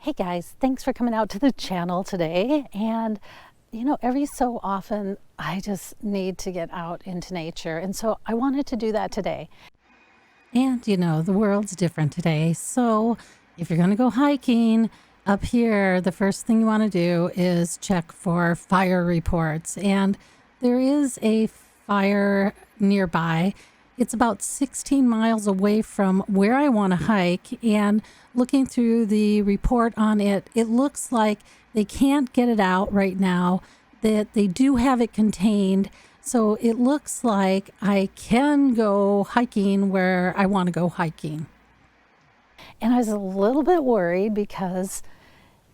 Hey guys, thanks for coming out to the channel today. And every so often I just need to get out into nature. And so I wanted to do that today. And the world's different today. So if you're going to go hiking up here, the first thing you want to do is check for fire reports. And there is a fire nearby. It's about 16 miles away from where I want to hike. And looking through the report on it, it looks like they can't get it out right now, that they do have it contained. So it looks like I can go hiking where I want to go hiking. And I was a little bit worried because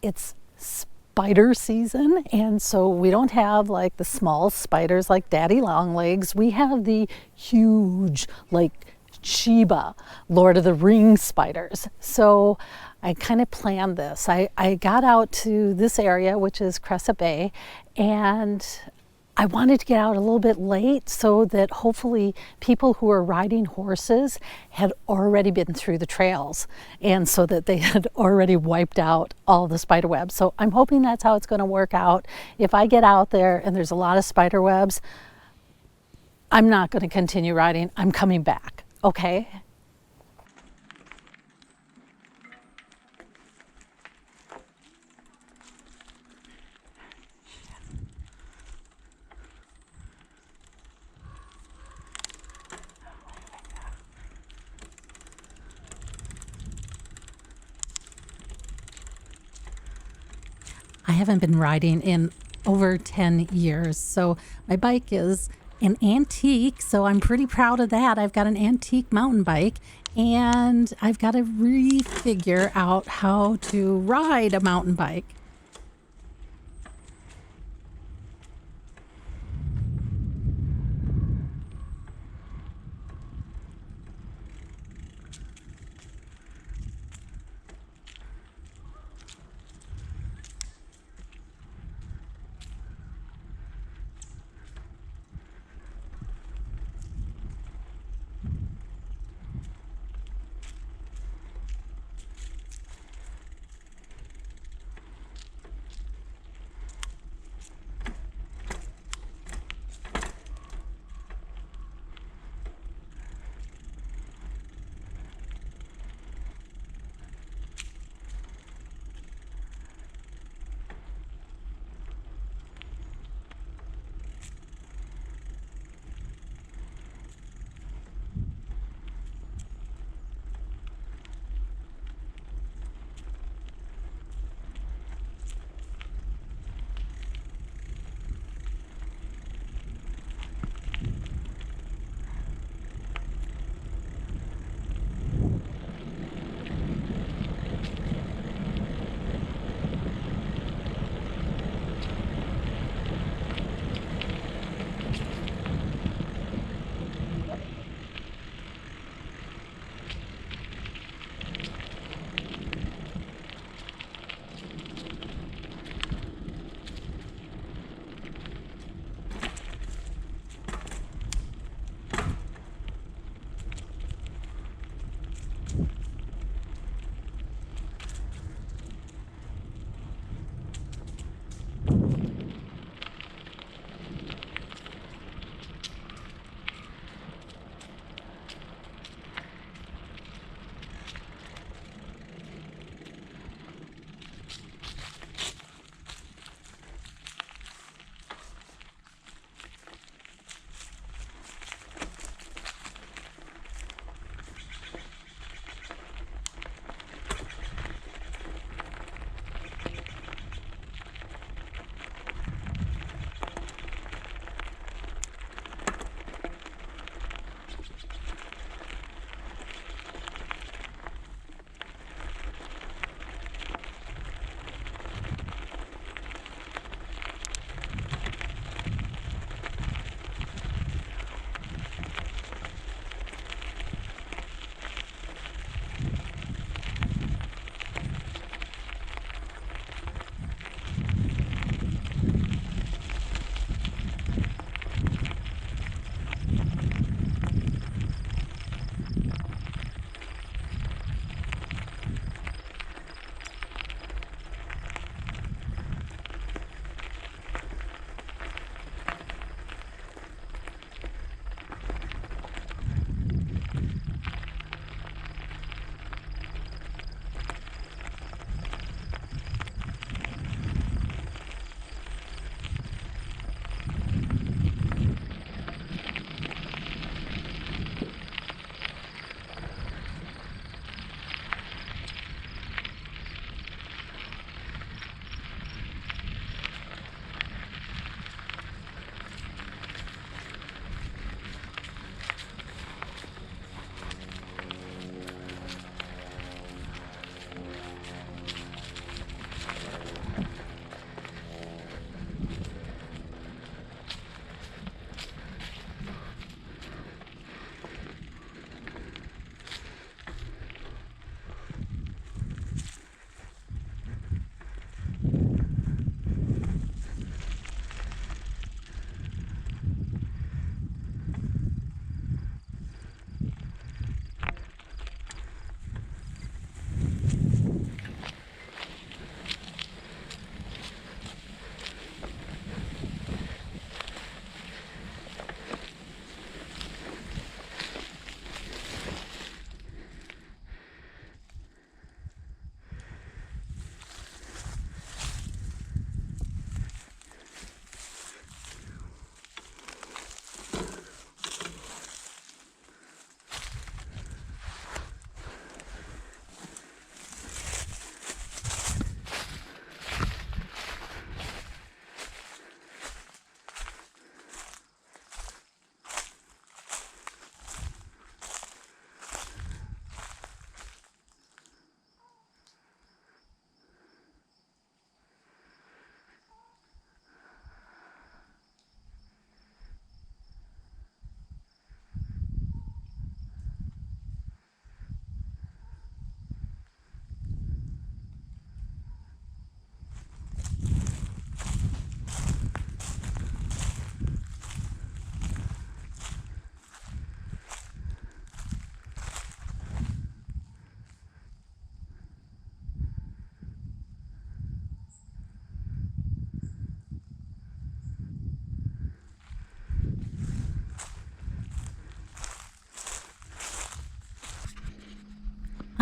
it's spider season, and so we don't have like the small spiders like daddy long legs. We have the huge like Sheba Lord of the Rings spiders. So I kind of planned this. I got out to this area, which is Crescent Bay, and I wanted to get out a little bit late so that hopefully people who are riding horses had already been through the trails, and so that they had already wiped out all the spider webs. So I'm hoping that's how it's going to work out. If I get out there and there's a lot of spider webs, I'm not going to continue riding. I'm coming back, okay? I haven't been riding in over 10 years, so my bike is an antique, so I'm pretty proud of that. I've got an antique mountain bike, and I've got to refigure out how to ride a mountain bike.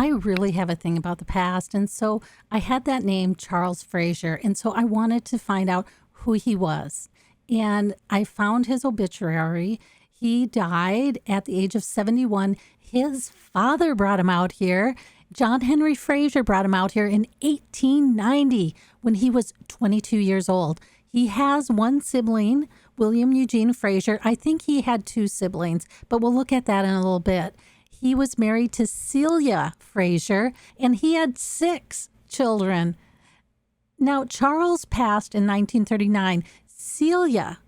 I really have a thing about the past. And so I had that name, Charles Frasier. And so I wanted to find out who he was. And I found his obituary. He died at the age of 71. His father brought him out here. John Henry Frasier brought him out here in 1890 when he was 22 years old. He has one sibling, William Eugene Frasier. I think he had two siblings, but we'll look at that in a little bit. He was married to Celia Frasier, and he had 6 children. Now, Charles passed in 1939. Celia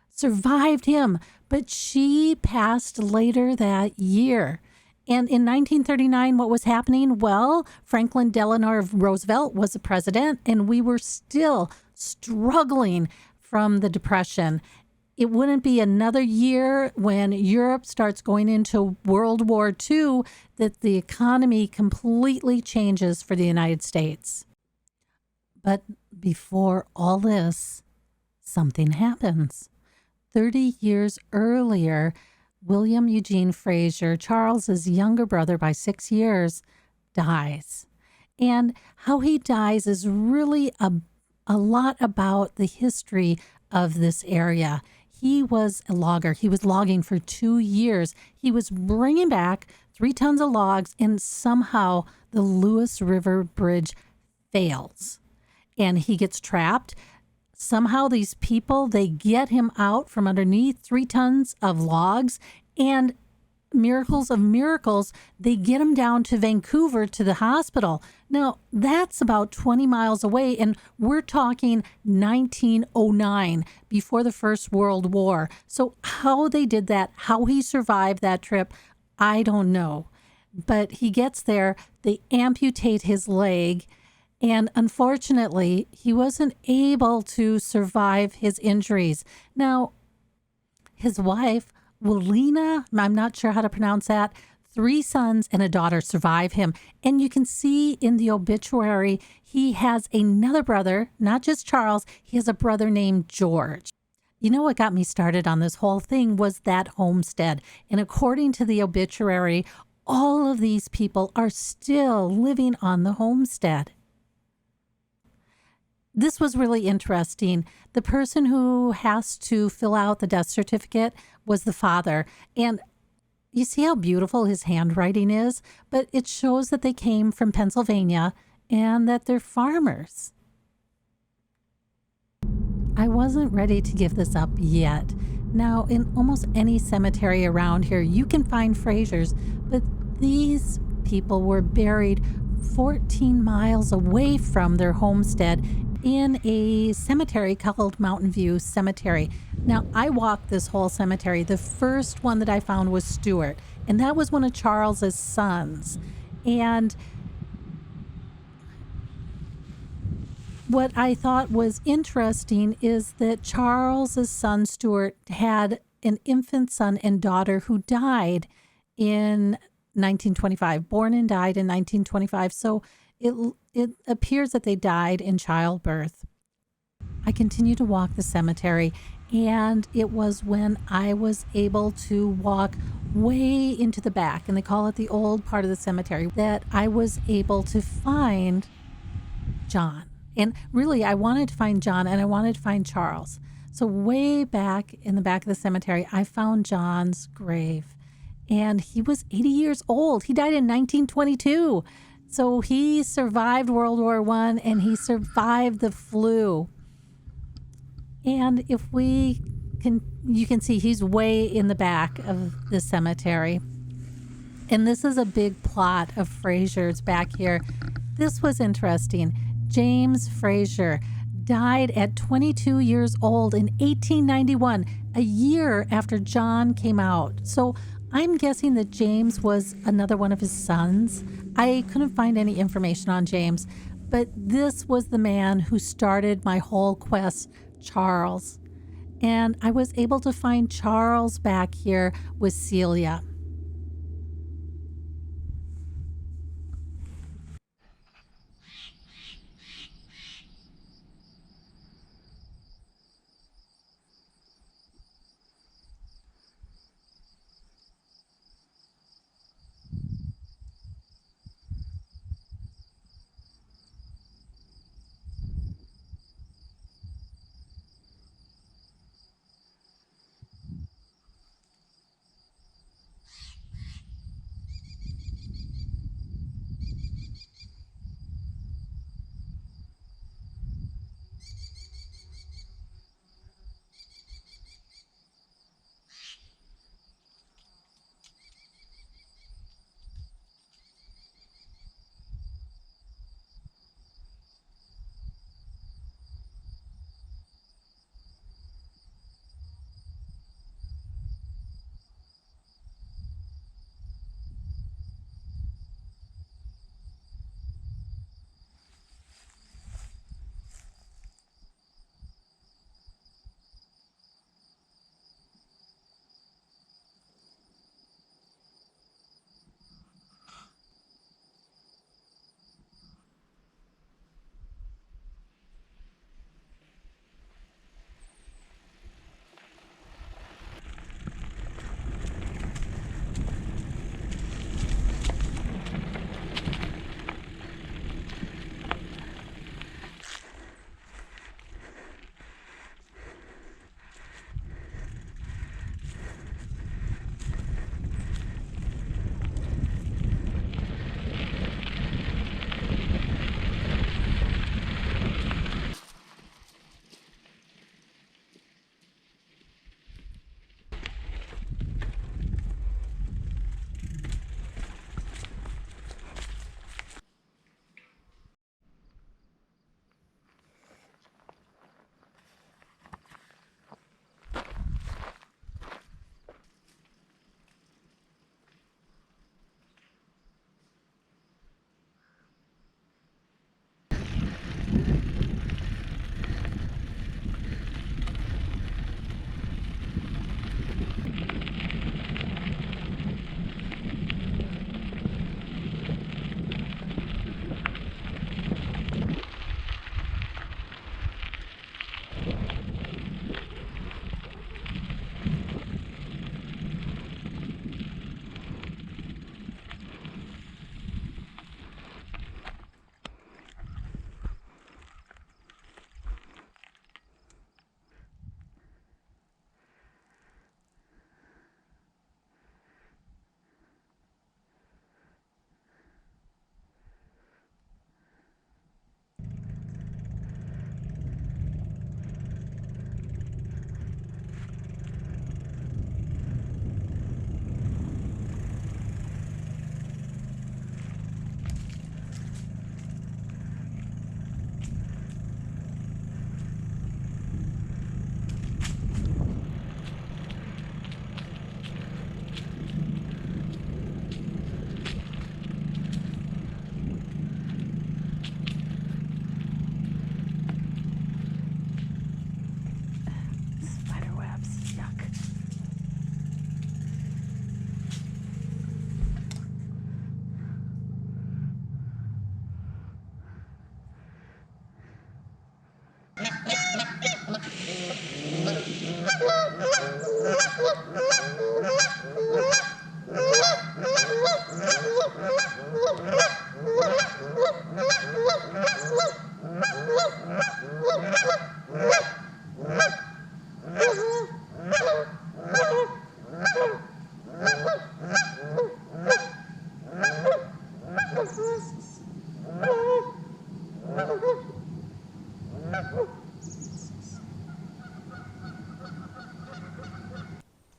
survived him, but she passed later that year. And in 1939, what was happening? Well, Franklin Delano Roosevelt was the president, and we were still struggling from the Depression. It wouldn't be another year when Europe starts going into World War II that the economy completely changes for the United States. But before all this, something happens. 30 years earlier, William Eugene Frasier, Charles's younger brother by 6 years, dies. And how he dies is really a lot about the history of this area. He was a logger. He was logging for 2 years. He was bringing back 3 tons of logs, and somehow the Lewis River Bridge fails. And he gets trapped. Somehow these people, they get him out from underneath 3 tons of logs, and miracles of miracles, they get him down to Vancouver to the hospital. Now, that's about 20 miles away, and we're talking 1909, before the First World War. So how they did that, how he survived that trip, I don't know. But he gets there, they amputate his leg, and unfortunately, he wasn't able to survive his injuries. Now, his wife, Willina, I'm not sure how to pronounce that, 3 sons and a daughter survive him. And you can see in the obituary, he has another brother, not just Charles, he has a brother named George. You know what got me started on this whole thing was that homestead. And according to the obituary, all of these people are still living on the homestead. This was really interesting. The person who has to fill out the death certificate was the father. And you see how beautiful his handwriting is? But it shows that they came from Pennsylvania and that they're farmers. I wasn't ready to give this up yet. Now, in almost any cemetery around here, you can find Frasiers, but these people were buried 14 miles away from their homestead in a cemetery called Mountain View Cemetery. Now, I walked this whole cemetery. The first one that I found was Stuart, and that was one of Charles's sons. And what I thought was interesting is that Charles's son, Stuart, had an infant son and daughter who died in 1925, born and died in 1925. So it appears that they died in childbirth. I continued to walk the cemetery, and it was when I was able to walk way into the back, and they call it the old part of the cemetery, that I was able to find John. And really, I wanted to find John, and I wanted to find Charles. So way back in the back of the cemetery, I found John's grave, and he was 80 years old. He died in 1922. So he survived World War I, and he survived the flu. And if we can, you can see he's way in the back of the cemetery. And this is a big plot of Frasier's back here. This was interesting. James Frasier died at 22 years old in 1891, a year after John came out. So I'm guessing that James was another one of his sons. I couldn't find any information on James, but this was the man who started my whole quest, Charles. And I was able to find Charles back here with Celia. Spider webs, yuck.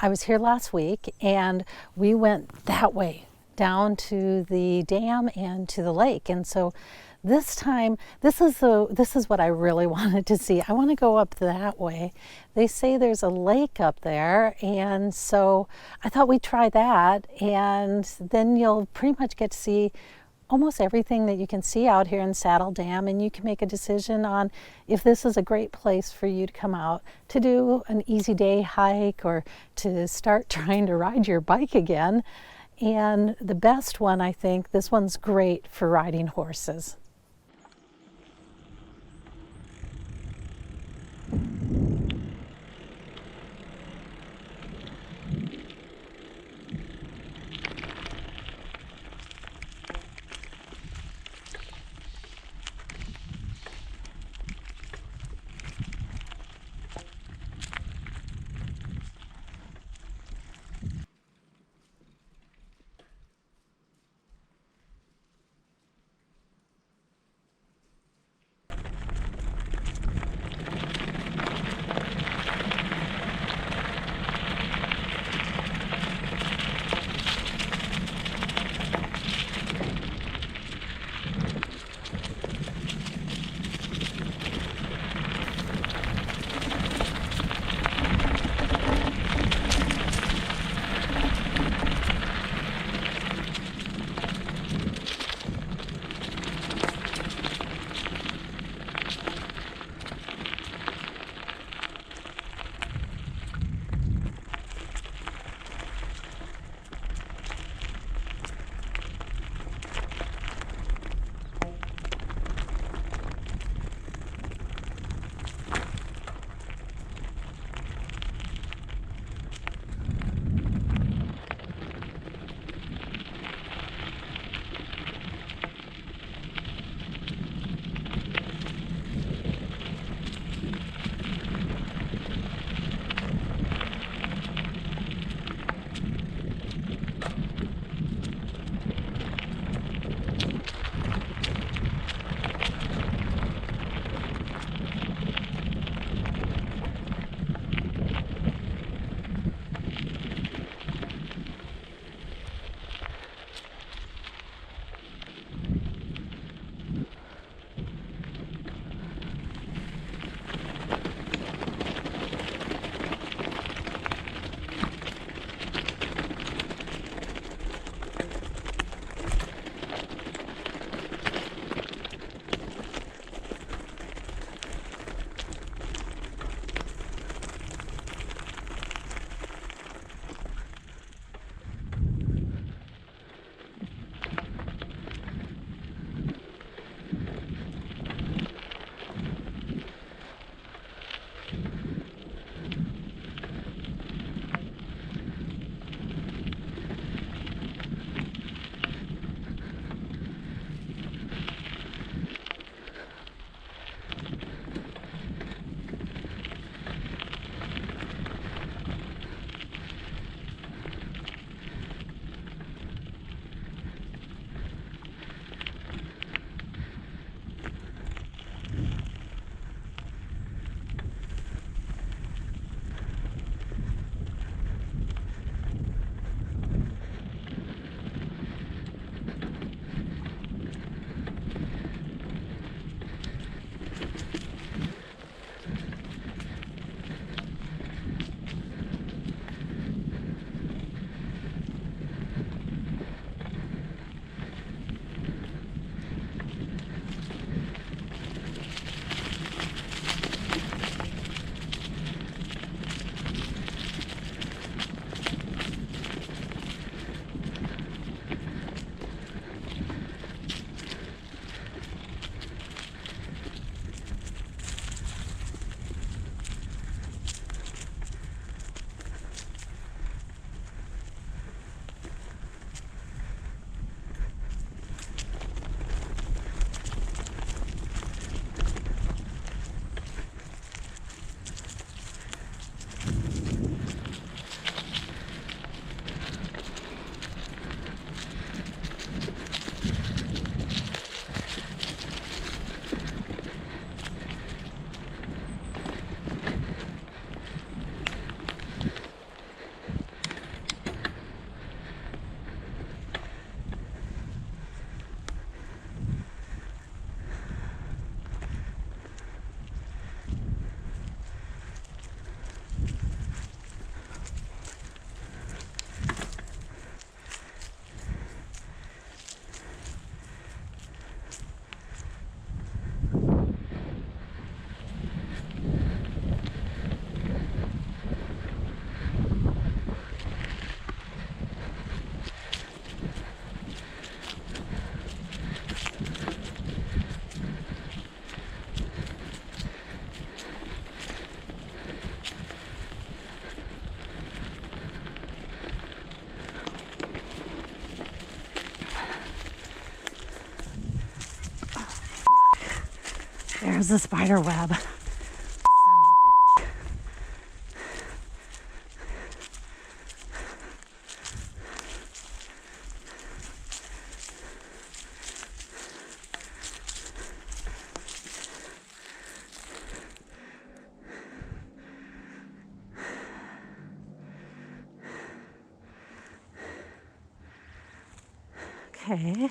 I was here last week and we went that way down to the dam and to the lake. And so this time, this is what I really wanted to see. I want to go up that way. They say there's a lake up there, and so I thought we'd try that, and then you'll pretty much get to see almost everything that you can see out here in Saddle Dam, and you can make a decision on if this is a great place for you to come out to do an easy day hike or to start trying to ride your bike again. And the best one, I think, this one's great for riding horses. There's the spider web. Okay.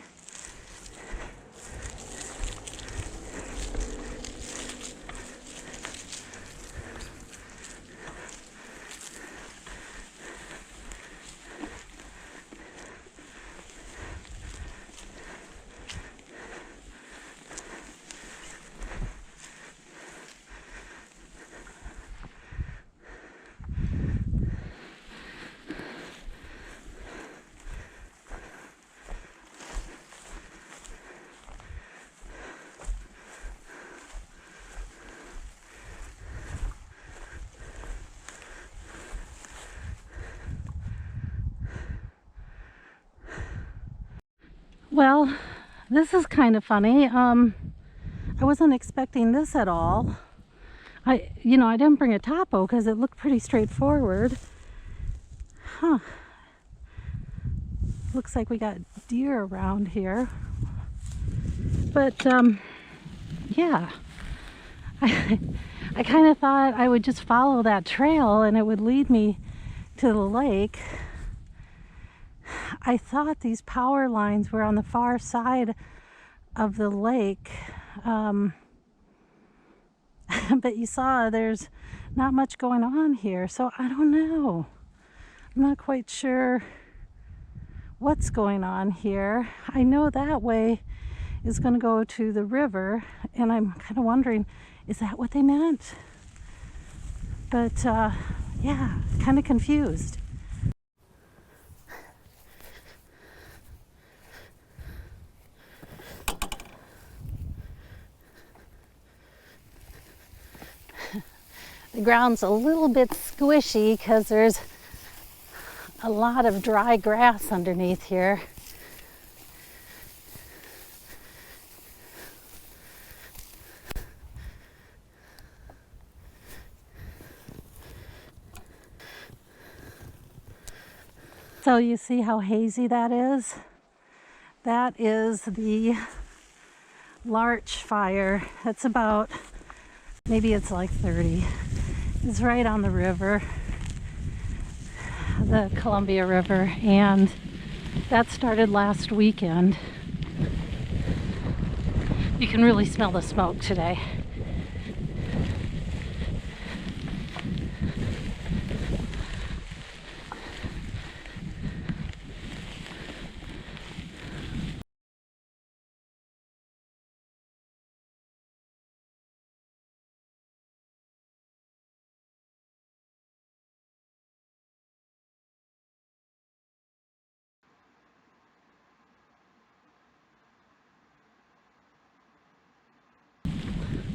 Well, this is kind of funny. I wasn't expecting this at all. I didn't bring a topo because it looked pretty straightforward. Huh. Looks like we got deer around here. But, yeah. I kind of thought I would just follow that trail and it would lead me to the lake. I thought these power lines were on the far side of the lake, but you saw there's not much going on here, so I don't know. I'm not quite sure what's going on here. I know that way is going to go to the river, and I'm kind of wondering, is that what they meant? But yeah, kind of confused. The ground's a little bit squishy because there's a lot of dry grass underneath here. So you see how hazy that is? That is the larch fire. It's about, maybe it's like 30. It's right on the river, the Columbia River, and that started last weekend. You can really smell the smoke today.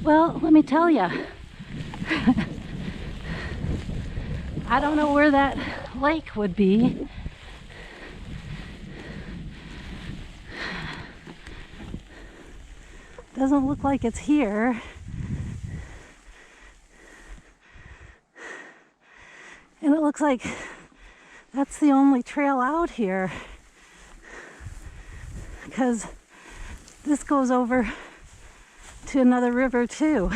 Well, let me tell you, I don't know where that lake would be. Doesn't look like it's here. And it looks like that's the only trail out here, because this goes over to another river too.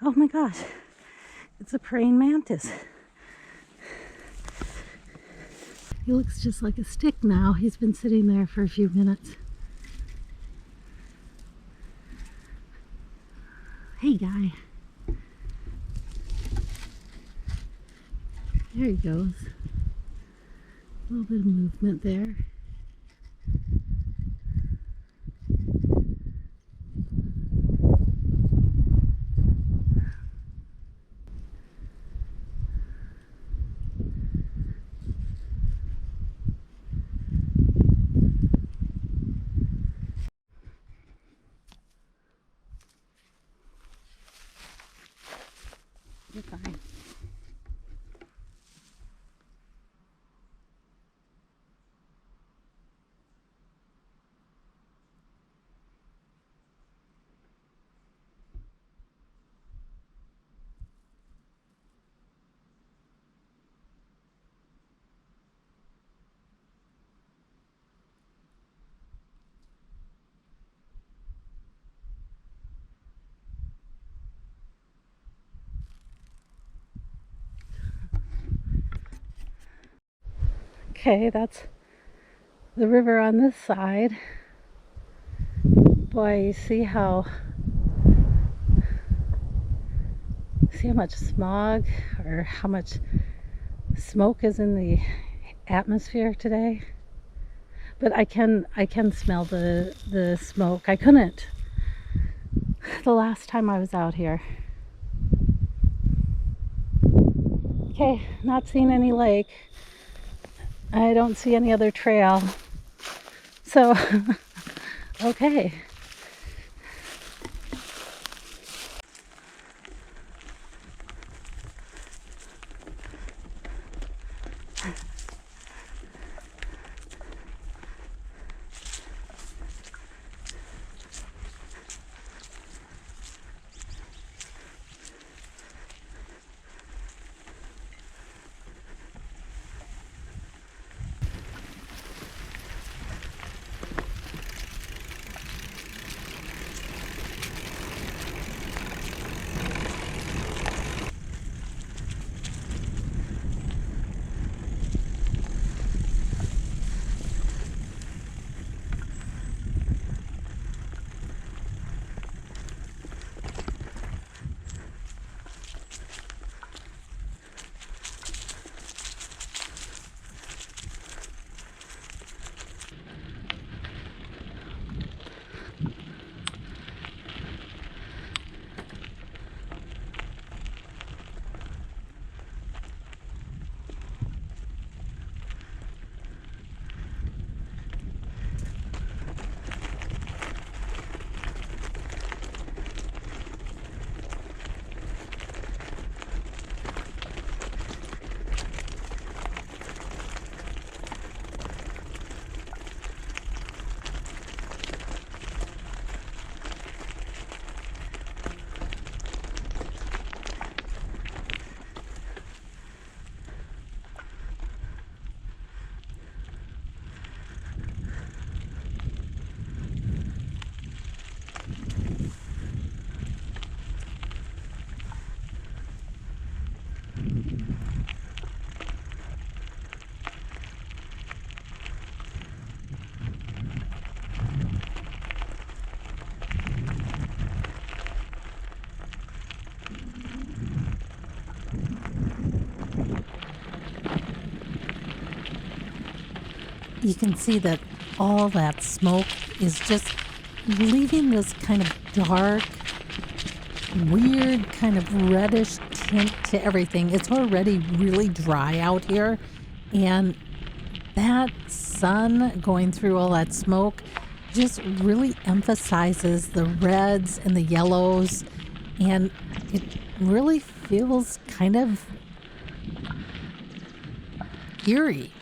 Oh my gosh, it's a praying mantis. He looks just like a stick now. He's been sitting there for a few minutes. Hey guy. There he goes. A little bit of movement there. You're fine. Okay, that's the river on this side. Boy, you see how much smog or how much smoke is in the atmosphere today. But I can smell the smoke. I couldn't the last time I was out here. Okay, not seeing any lake. I don't see any other trail. So, okay. You can see that all that smoke is just leaving this kind of dark, weird kind of reddish tint to everything. It's already really dry out here, and that sun going through all that smoke just really emphasizes the reds and the yellows, and it really feels kind of eerie.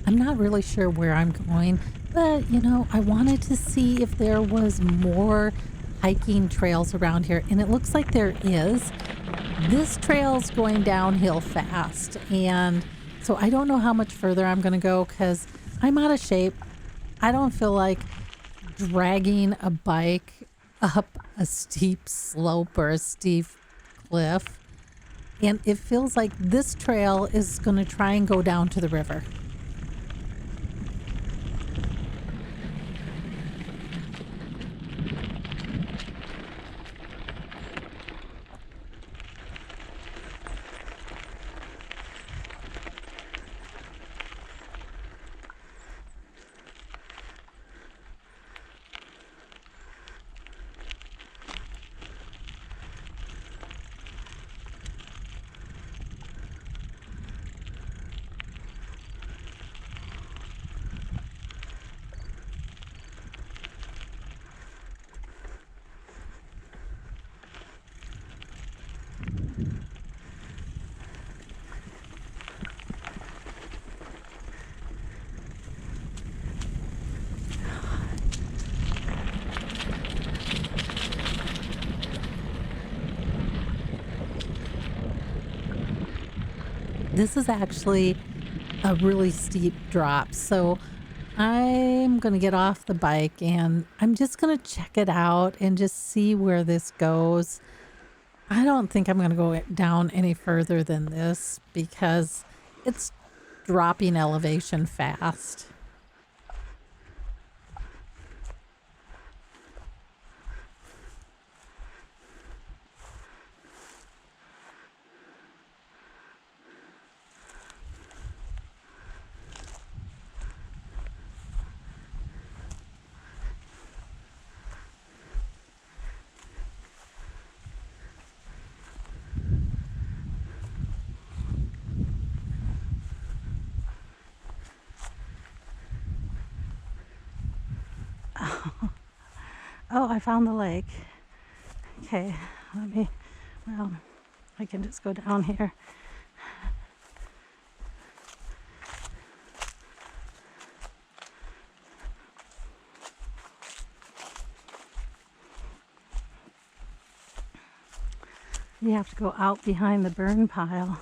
I'm not really sure where I'm going, but I wanted to see if there was more hiking trails around here, and it looks like there is. This trail's going downhill fast, and so I don't know how much further I'm going to go because I'm out of shape. I don't feel like dragging a bike up a steep slope or a steep cliff, and it feels like this trail is going to try and go down to the river. This is actually a really steep drop. So I'm going to get off the bike and I'm just going to check it out and just see where this goes. I don't think I'm going to go down any further than this because it's dropping elevation fast. Oh, I found the lake. Okay, well, I can just go down here. You have to go out behind the burn pile.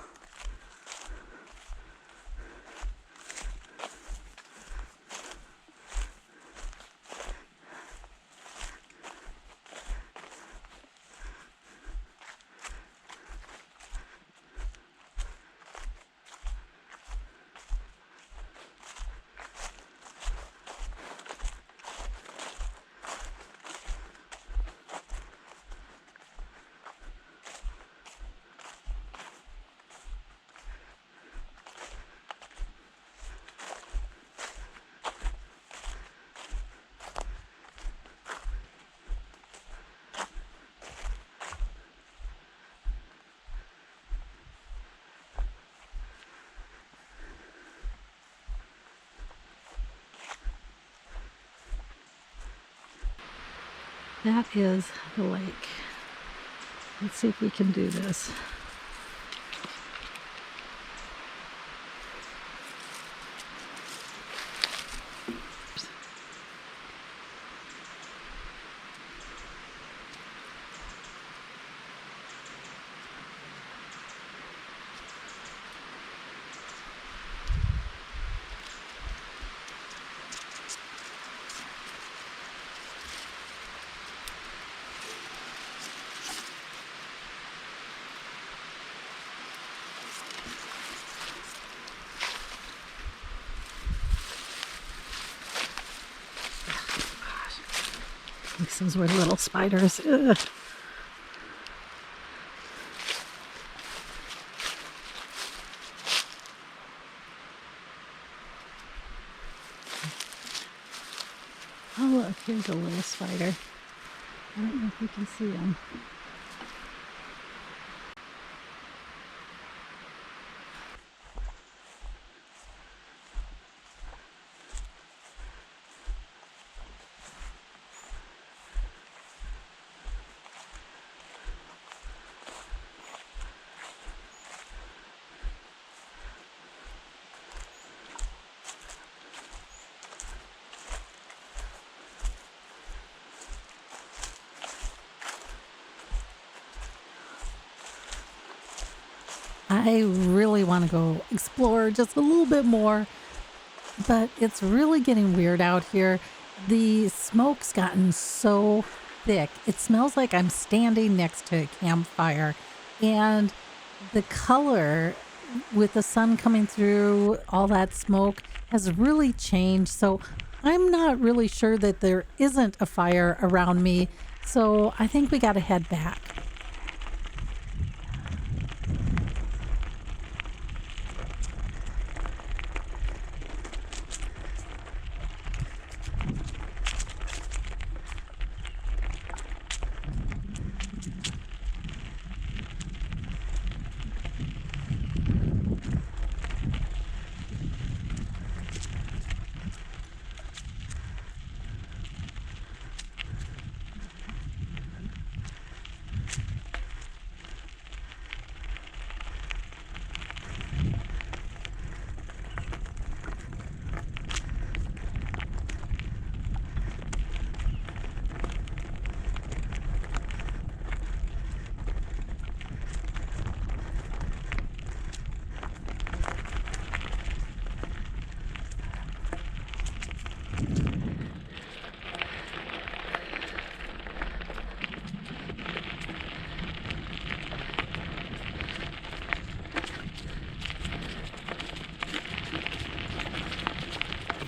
That is the lake. Let's see if we can do this. These were little spiders. Ugh. Oh look, here's a little spider. I don't know if you can see him. I really want to go explore just a little bit more, but it's really getting weird out here. The smoke's gotten so thick. It smells like I'm standing next to a campfire, and the color with the sun coming through all that smoke has really changed. So I'm not really sure that there isn't a fire around me. So I think we got to head back.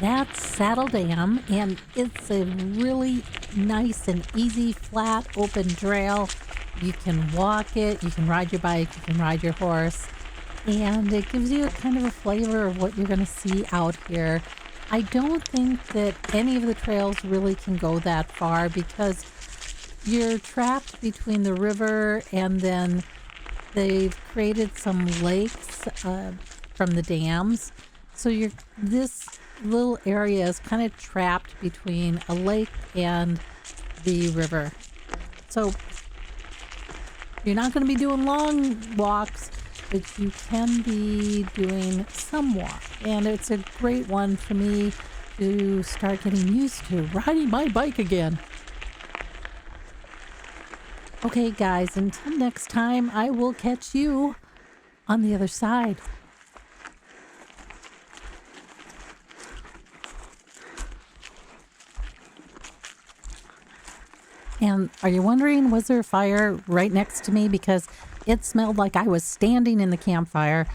That's Saddle Dam, and it's a really nice and easy, flat, open trail. You can walk it, you can ride your bike, you can ride your horse, and it gives you a kind of a flavor of what you're going to see out here. I don't think that any of the trails really can go that far because you're trapped between the river and then they've created some lakes from the dams. So this little area is kind of trapped between a lake and the river. So you're not going to be doing long walks, but you can be doing some walk. And it's a great one for me to start getting used to riding my bike again. Okay, guys, until next time, I will catch you on the other side. And are you wondering, was there a fire right next to me? Because it smelled like I was standing in the campfire.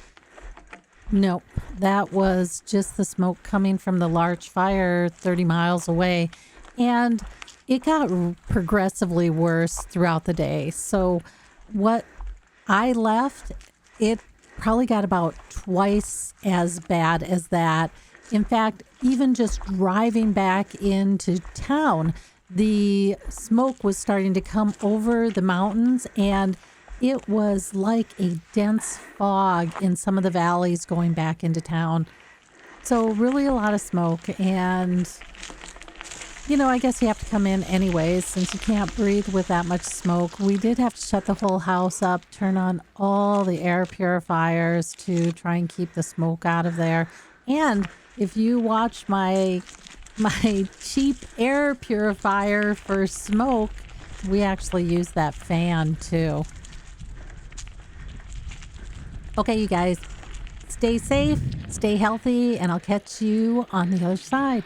Nope, that was just the smoke coming from the large fire 30 miles away. And it got progressively worse throughout the day. So what I left, it probably got about twice as bad as that. In fact, even just driving back into town, the smoke was starting to come over the mountains, and it was like a dense fog in some of the valleys going back into town. So really a lot of smoke, and I guess you have to come in anyways since you can't breathe with that much smoke. We did have to shut the whole house up, turn on all the air purifiers to try and keep the smoke out of there. And if you watch my cheap air purifier for smoke, we actually use that fan too. Okay, you guys, stay safe, stay healthy, and I'll catch you on the other side.